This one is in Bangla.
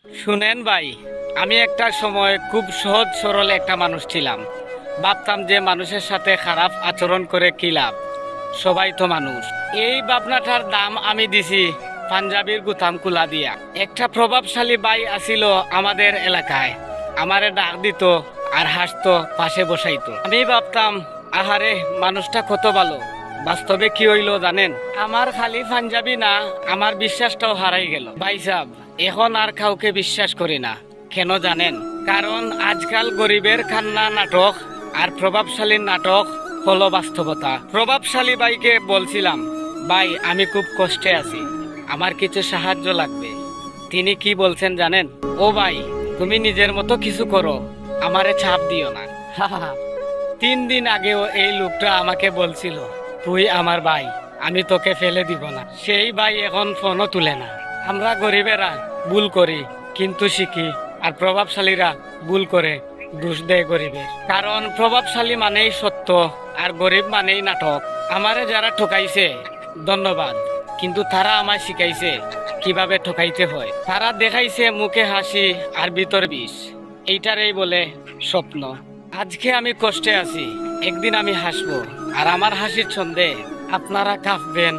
শুনেন ভাই, আমি একটা সময় খুব সহজ সরল একটা মানুষ ছিলাম। ভাবতাম যে মানুষের সাথে খারাপ আচরণ করে কি লাভ, সবাই তো মানুষ। এই ভাবনাটার দাম আমি দিছি পাঞ্জাবির গুতাম কুলা দিয়া। একটা প্রভাবশালী ভাই আসিল আমাদের এলাকায়, আমারে ডাক দিত আর হাসতো, পাশে বসাইতো। আমি ভাবতাম আহারে মানুষটা কত ভালো। বাস্তবে কি হইল জানেন? আমার খালি পাঞ্জাবি না, আমার বিশ্বাসটাও হারাই গেল। ভাই সাহেব, এখন আর কাউকে বিশ্বাস করি না। কেন জানেন? কারণ আজকাল গরিবের কান্না নাটক আর প্রভাবশালীর নাটক হলো বাস্তবতা। প্রভাবশালী ভাইকে বলছিলাম, ভাই আমি খুব কষ্টে আছি, আমার কিছু সাহায্য লাগবে। তিনি কি বলছেন জানেন? ও ভাই, তুমি নিজের মতো কিছু করো, আমারে চাপ দিও না। 3 দিন আগেও এই লোকটা আমাকে বলছিল, তুই আমার ভাই, আমি তোকে ফেলে দিব না। সেই ভাই এখন ফোনও তুলে না। আমরা গরিবেরা ভুল করি কিন্তু শিখি, আর প্রভাবশালীরা ভুল করে দোষ দেয় গরিবের। কারণ প্রভাবশালী মানেই সত্য আর গরিব মানেই নাটক। আমারে যারা ঠকাইছে ধন্যবাদ, কিন্তু তারা আমায় শিখাইছে কিভাবে ঠকাইতে হয়। তারা দেখাইছে মুখে হাসি আর ভিতরে বিষ। এইটারই বলে স্বপ্ন। আজকে আমি কষ্টে আছি, একদিন আমি হাসবো, আর আমার হাসির ছন্দে আপনারা কাঁপবেন।